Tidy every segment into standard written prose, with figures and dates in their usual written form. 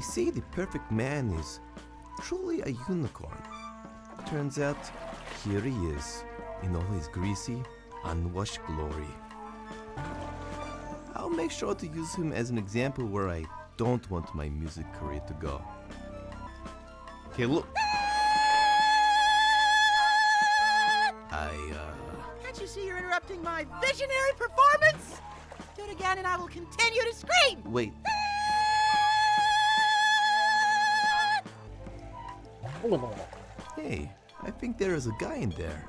say the perfect man is truly a unicorn. Turns out, here he is, in all his greasy, unwashed glory. I'll make sure to use him as an example where I don't want my music career to go. Hey, look. Can't you see you're interrupting my visionary performance? Do it again and I will continue to scream! Wait. Hey, I think there is a guy in there.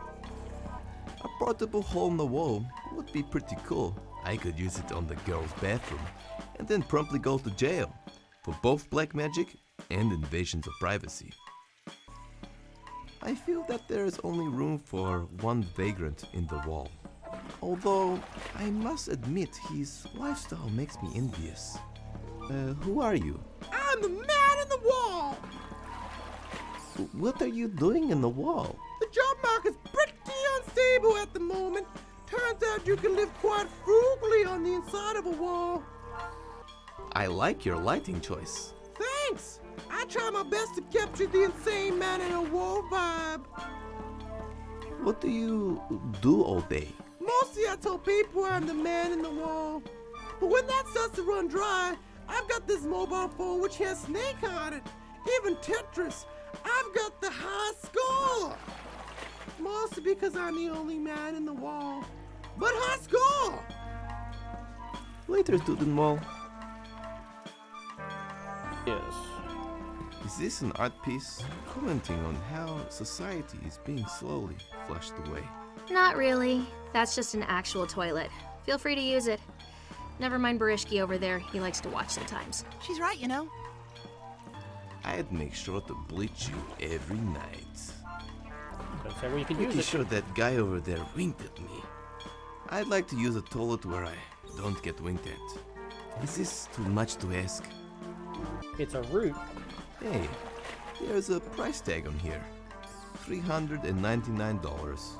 A portable hole in the wall would be pretty cool. I could use it on the girls' bathroom and then promptly go to jail for both black magic and invasions of privacy. I feel that there is only room for one vagrant in the wall. Although, I must admit his lifestyle makes me envious. Who are you? I'm the man in the wall! What are you doing in the wall? The job market's pretty unstable at the moment. Turns out you can live quite frugally on the inside of a wall. I like your lighting choice. Thanks! I try my best to capture the insane man in a wall vibe. What do you do all day? Mostly I tell people I'm the man in the wall. But when that starts to run dry, I've got this mobile phone which has Snake on it. Even Tetris. I've got the high score. Mostly because I'm the only man in the wall. But high score! Later, student mall. Yes. Is this an art piece commenting on how society is being slowly flushed away? Not really. That's just an actual toilet. Feel free to use it. Never mind Barishki over there. He likes to watch sometimes. She's right, you know. I'd make sure to bleach you every night. Don't say where you can use Pretty it. sure that guy over there winked at me. I'd like to use a toilet where I don't get winked at. Is this too much to ask? It's a root. Hey, there's a price tag on here. $399.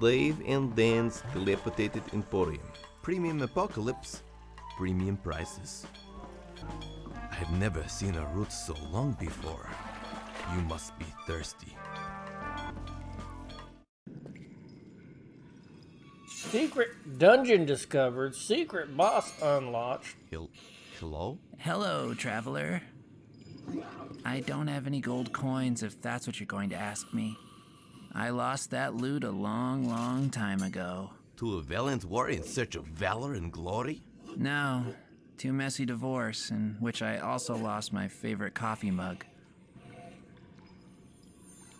Dave and Dan's Dilapidated Emporium. Premium Apocalypse. Premium prices. I've never seen a root so long before. You must be thirsty. Secret dungeon discovered. Secret boss unlocked. Hello? Hello, traveler. I don't have any gold coins if that's what you're going to ask me. I lost that loot a long, long time ago. To a valiant war in search of valor and glory? No, to a messy divorce in which I also lost my favorite coffee mug.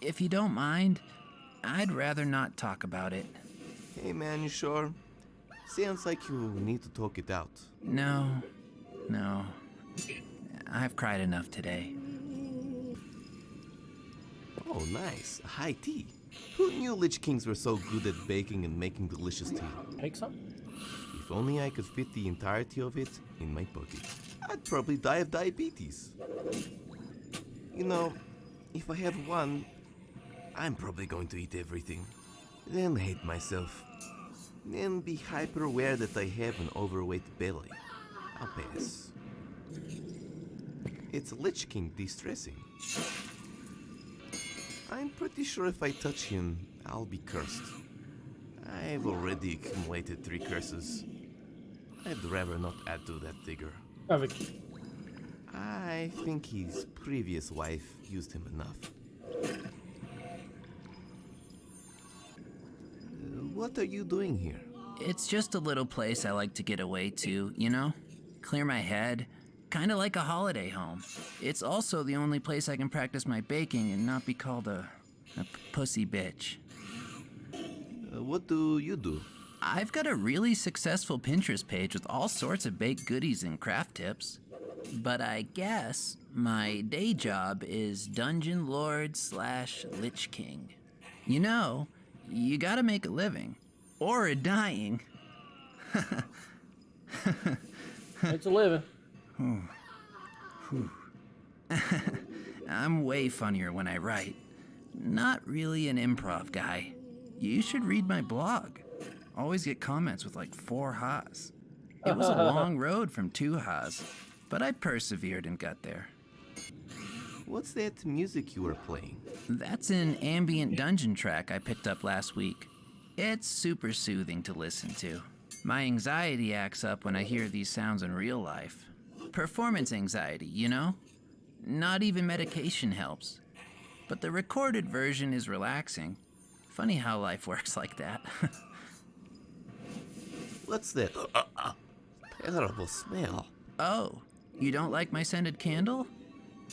If you don't mind, I'd rather not talk about it. Hey man, you sure? Sounds like you need to talk it out. No. I've cried enough today. Oh, nice. A high tea. Who knew Lich Kings were so good at baking and making delicious tea? Take some. If only I could fit the entirety of it in my pocket. I'd probably die of diabetes. You know, if I have one, I'm probably going to eat everything. Then hate myself. Then be hyper aware that I have an overweight belly. I'll pass. It's Lich King de-stressing. I'm pretty sure if I touch him, I'll be cursed. I've already accumulated 3 curses. I'd rather not add to that figure. Perfect. I think his previous wife used him enough. What are you doing here? It's just a little place I like to get away to, you know? Clear my head. Kind of like a holiday home. It's also the only place I can practice my baking and not be called a pussy bitch. What do you do? I've got a really successful Pinterest page with all sorts of baked goodies and craft tips. But I guess my day job is Dungeon Lord / Lich King. You know, you gotta make a living. Or a dying. It's a living. I'm way funnier when I write. Not really an improv guy. You should read my blog. Always get comments with like 4 ha's. It was a long road from 2 ha's, but I persevered and got there. What's that music you were playing? That's an ambient dungeon track I picked up last week. It's super soothing to listen to. My anxiety acts up when I hear these sounds in real life. Performance anxiety, you know? Not even medication helps. But the recorded version is relaxing. Funny how life works like that. What's that? Terrible smell. Oh, you don't like my scented candle?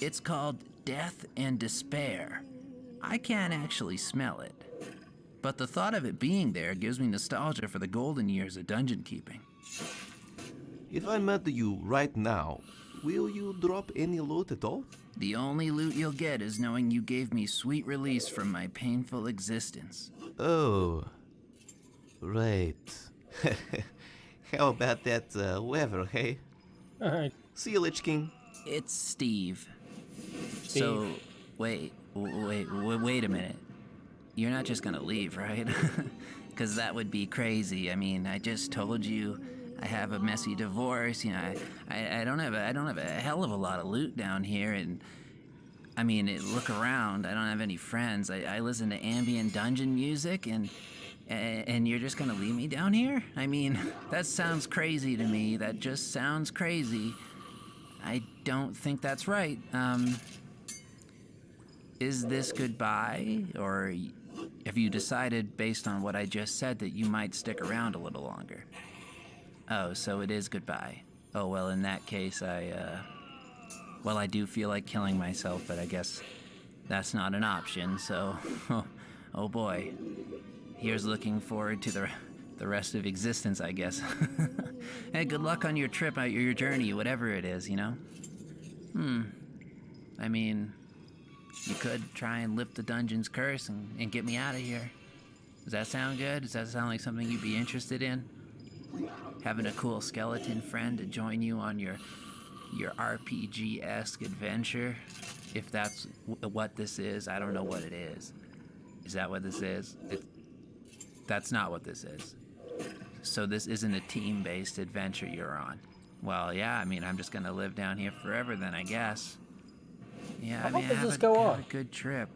It's called Death and Despair. I can't actually smell it. But the thought of it being there gives me nostalgia for the golden years of dungeon keeping. If I met you right now, will you drop any loot at all? The only loot you'll get is knowing you gave me sweet release from my painful existence. Oh, right. How about that weather, hey? Alright. See you, Lich King. It's Steve. So, wait a minute. You're not just gonna leave, right? Because that would be crazy. I mean, I just told you I have a messy divorce. You know, I don't have a hell of a lot of loot down here, and I mean, look around. I don't have any friends. I listen to ambient dungeon music, and you're just gonna leave me down here? I mean, that sounds crazy to me. That just sounds crazy. I don't think that's right. Is this goodbye, or have you decided, based on what I just said, that you might stick around a little longer? Oh, so it is goodbye. Oh, well, in that case, well, I do feel like killing myself, but I guess that's not an option, so, oh boy. Here's looking forward to the rest of existence, I guess. Hey, good luck on your trip, your journey, whatever it is, you know? I mean, you could try and lift the dungeon's curse and get me out of here. Does that sound good? Does that sound like something you'd be interested in? Having a cool skeleton friend to join you on your RPG-esque adventure? If that's what this is, I don't know what it is. Is that what this is? That's not what this is. So this isn't a team-based adventure you're on. Well, yeah, I mean, I'm just gonna live down here forever then, I guess. Yeah, How I mean, long does have this go have on? a good trip.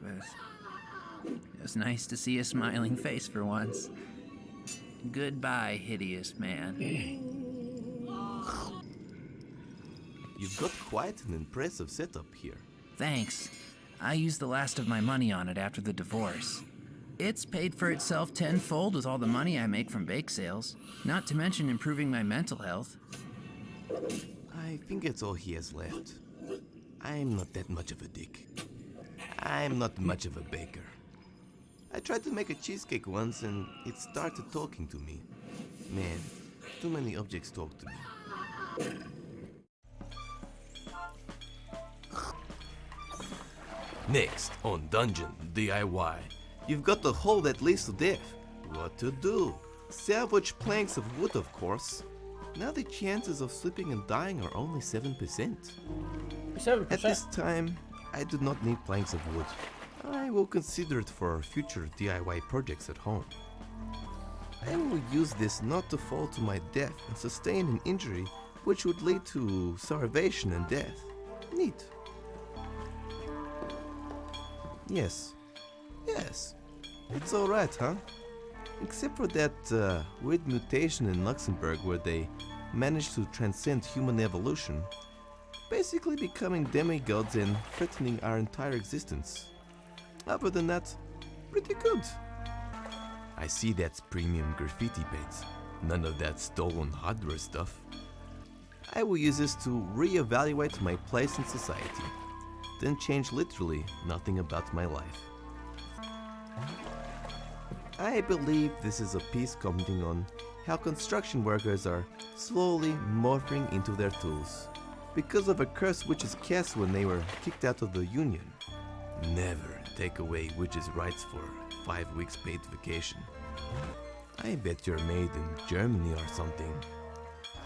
It was nice to see a smiling face for once. Goodbye, hideous man. You've got quite an impressive setup here. Thanks. I used the last of my money on it after the divorce. It's paid for itself tenfold with all the money I make from bake sales, not to mention improving my mental health. I think that's all he has left. I'm not that much of a dick. I'm not much of a baker. I tried to make a cheesecake once and it started talking to me. Man, too many objects talk to me. Next on Dungeon DIY, you've got the hole that leads to death. What to do? Salvage planks of wood, of course. Now the chances of slipping and dying are only 7%. 7%. At this time, I do not need planks of wood. I will consider it for future DIY projects at home. I will use this not to fall to my death and sustain an injury which would lead to starvation and death. Neat. Yes. It's alright, huh? Except for that weird mutation in Luxembourg where they managed to transcend human evolution, basically becoming demigods and threatening our entire existence. Other than that, pretty good. I see that's premium graffiti paint, none of that stolen hardware stuff. I will use this to reevaluate my place in society, then change literally nothing about my life. I believe this is a piece commenting on how construction workers are slowly morphing into their tools because of a curse witches cast when they were kicked out of the union. Never take away witches' rights for 5 weeks paid vacation. I bet you're made in Germany or something.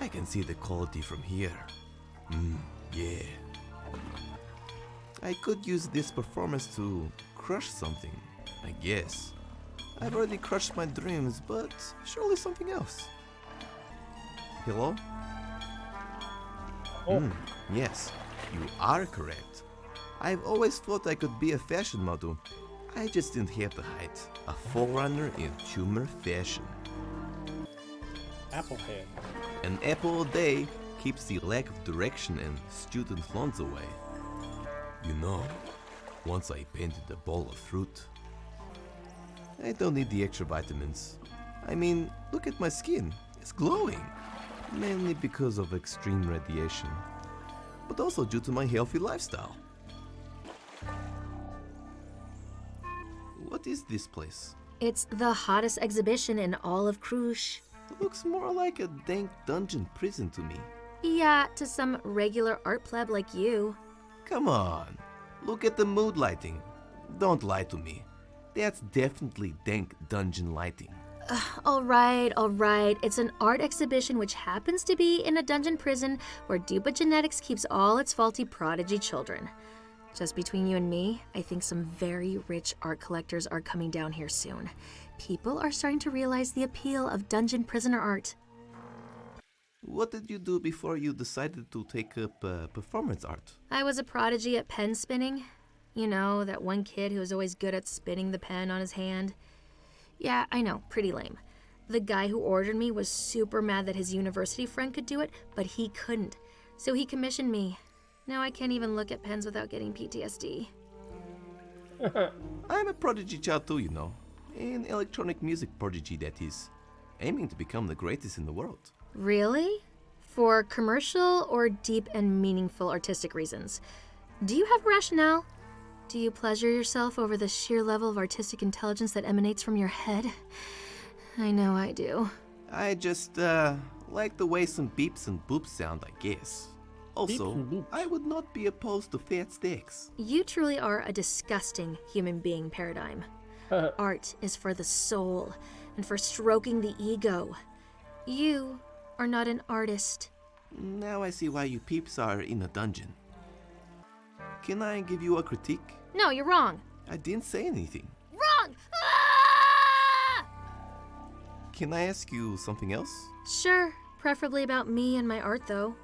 I can see the quality from here. Yeah. I could use this performance to crush something, I guess. I've already crushed my dreams, but surely something else. Hello? Oh. Yes, you are correct. I've always thought I could be a fashion model. I just didn't have the height. A forerunner in tumor fashion. Applehead. An apple a day keeps the lack of direction and student loans away. You know, once I painted a bowl of fruit. I don't need the extra vitamins. I mean, look at my skin. It's glowing. Mainly because of extreme radiation. But also due to my healthy lifestyle. What is this place? It's the hottest exhibition in all of Crush. Looks more like a dank dungeon prison to me. Yeah, to some regular art pleb like you. Come on, look at the mood lighting. Don't lie to me. That's definitely dank dungeon lighting. Alright. It's an art exhibition which happens to be in a dungeon prison where Dupa Genetics keeps all its faulty prodigy children. Just between you and me, I think some very rich art collectors are coming down here soon. People are starting to realize the appeal of dungeon prisoner art. What did you do before you decided to take up performance art? I was a prodigy at pen spinning. You know, that one kid who was always good at spinning the pen on his hand. Yeah, I know, pretty lame. The guy who ordered me was super mad that his university friend could do it, but he couldn't. So he commissioned me. Now I can't even look at pens without getting PTSD. I'm a prodigy child too, you know. An electronic music prodigy, that is. Aiming to become the greatest in the world. Really? For commercial or deep and meaningful artistic reasons? Do you have rationale? Do you pleasure yourself over the sheer level of artistic intelligence that emanates from your head? I know I do. I just, like the way some beeps and boops sound, I guess. Also, Beeps and boops. I would not be opposed to fat steaks. You truly are a disgusting human being paradigm. Art is for the soul and for stroking the ego. You are not an artist. Now I see why you peeps are in a dungeon. Can I give you a critique? No, you're wrong. I didn't say anything. Wrong! Ah! Can I ask you something else? Sure, preferably about me and my art, though.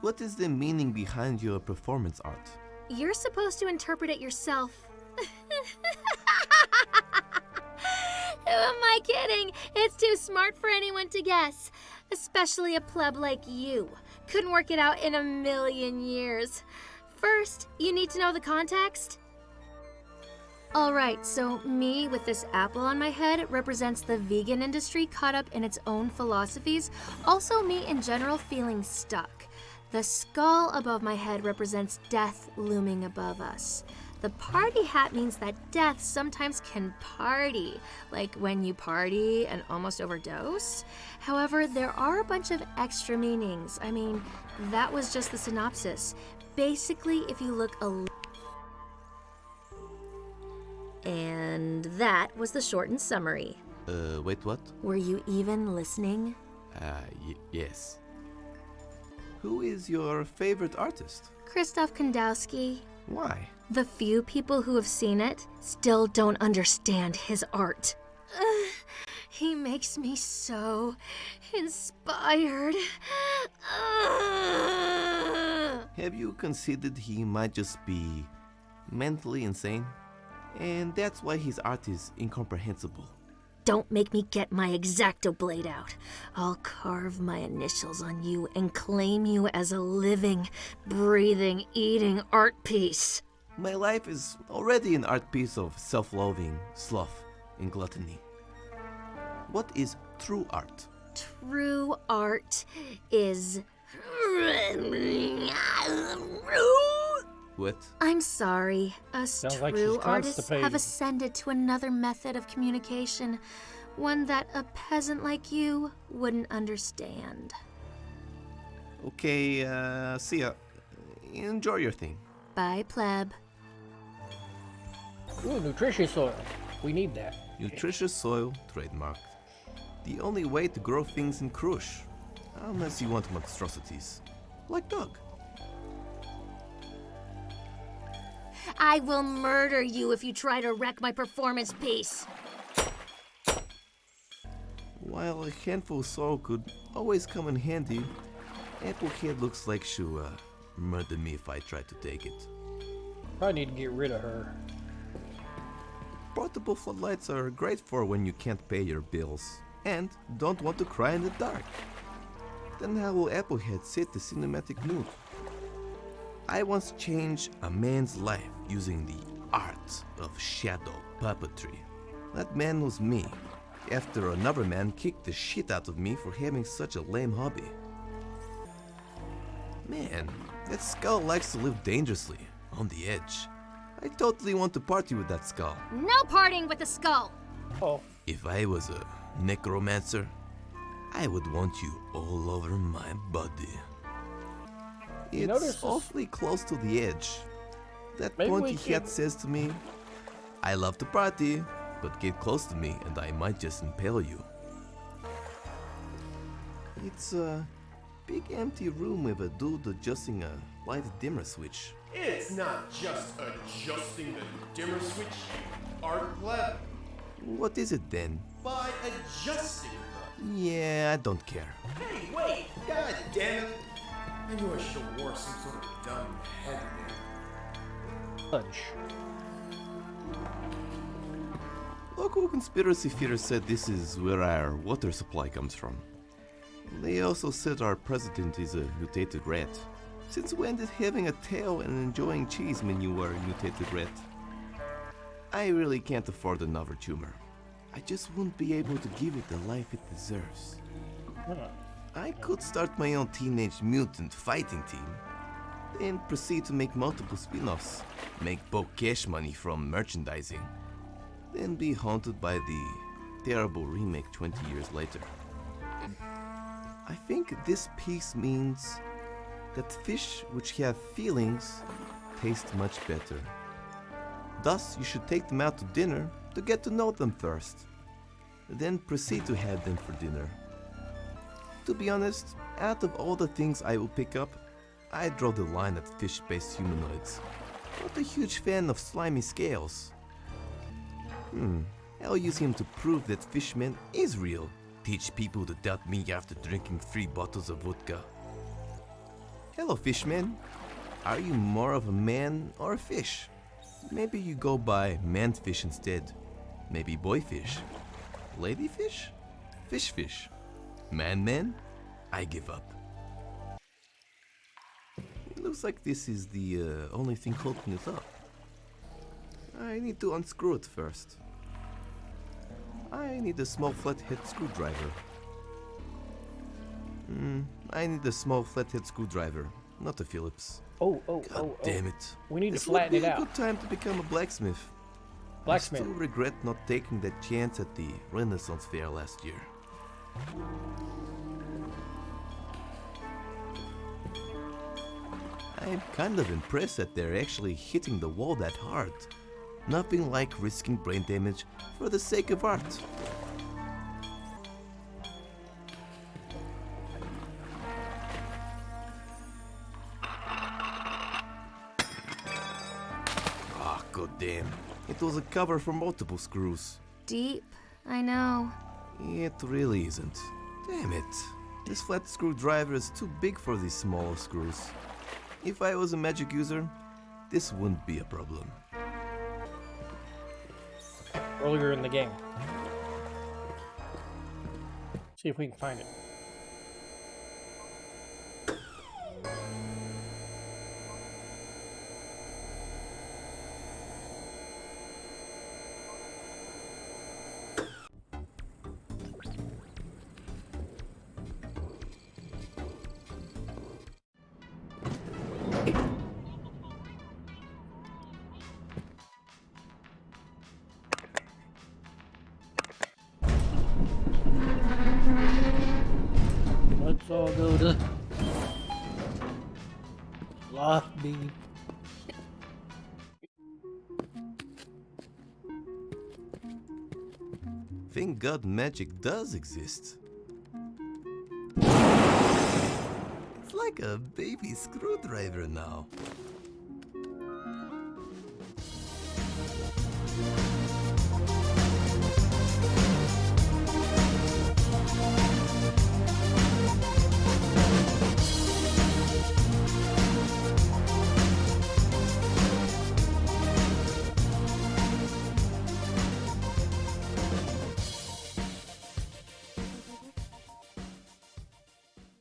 What is the meaning behind your performance art? You're supposed to interpret it yourself. Who am I kidding? It's too smart for anyone to guess. Especially a pleb like you. Couldn't work it out in a million years. First, you need to know the context. Alright, so me with this apple on my head represents the vegan industry caught up in its own philosophies. Also me in general feeling stuck. The skull above my head represents death looming above us. The party hat means that death sometimes can party, like when you party and almost overdose. However, there are a bunch of extra meanings. I mean, that was just the synopsis. Basically, if you look and that was the shortened summary. Wait, what? Were you even listening? Yes. Who is your favorite artist? Krzysztof Kandowski. Why? The few people who have seen it still don't understand his art. He makes me so inspired. Have you considered he might just be mentally insane? And that's why his art is incomprehensible. Don't make me get my X-Acto blade out. I'll carve my initials on you and claim you as a living, breathing, eating art piece. My life is already an art piece of self-loathing, sloth, and gluttony. What is true art? True art is... What? I'm sorry. Us Sounds like true she's artists constipated. have ascended to another method of communication, one that a peasant like you wouldn't understand. Okay, see ya. Enjoy your thing. Bye, pleb. Ooh, nutritious soil. We need that. Nutritious soil, trademarked. The only way to grow things in Crush. Unless you want monstrosities. Like Doug. I will murder you if you try to wreck my performance piece. While a handful of soil could always come in handy, Applehead looks like she'll murder me if I try to take it. Probably need to get rid of her. Portable floodlights are great for when you can't pay your bills and don't want to cry in the dark. Then how will Applehead set the cinematic mood? I once changed a man's life using the art of shadow puppetry. That man was me, after another man kicked the shit out of me for having such a lame hobby. Man, that skull likes to live dangerously, on the edge. I totally want to party with that skull. No partying with the skull! Oh, If I was a necromancer, I would want you all over my body. You notice It's this- awfully close to the edge. That Maybe we pointy hat can- says to me, I love to party, but get close to me and I might just impale you. It's a big empty room with a dude adjusting a light dimmer switch. It's not just adjusting the dimmer switch, Art Gleb. What is it then? By adjusting the... Yeah, I don't care. Hey, wait! God damn it! I knew I should have wore some sort of dumb headband. fudge. Local conspiracy theorists said this is where our water supply comes from. They also said our president is a mutated rat. Since when did having a tail and enjoying cheese mean you were a mutated rat? I really can't afford another tumor. I just won't be able to give it the life it deserves. I could start my own teenage mutant fighting team, then proceed to make multiple spin-offs, make bulk cash money from merchandising, then be haunted by the terrible remake 20 years later. I think this piece means that fish which have feelings taste much better. Thus, you should take them out to dinner to get to know them first, then proceed to have them for dinner. To be honest, out of all the things I will pick up, I draw the line at fish-based humanoids. Not a huge fan of slimy scales. I'll use him to prove that Fishman is real. Teach people to doubt me after drinking 3 bottles of vodka. Hello, Fishman. Are you more of a man or a fish? Maybe you go by manfish instead. Maybe boyfish. Ladyfish? Fishfish. Man? I give up. It looks like this is the only thing holding it up. I need to unscrew it first. I need a small flathead screwdriver. I need a small flathead screwdriver, not a Phillips. Oh. God damn it. We need to This flatten would it be a out. good time to become a blacksmith. Blacksmith. I still regret not taking that chance at the Renaissance Fair last year. I'm kind of impressed that they're actually hitting the wall that hard. Nothing like risking brain damage for the sake of art. Ah, goddamn. It was a cover for multiple screws. Deep, I know. It really isn't. Damn it. This flat screwdriver is too big for these smaller screws. If I was a magic user, this wouldn't be a problem. Earlier in the game. See if we can find it. Let's all go to lobby. Thank God magic does exist. It's like a baby screwdriver now.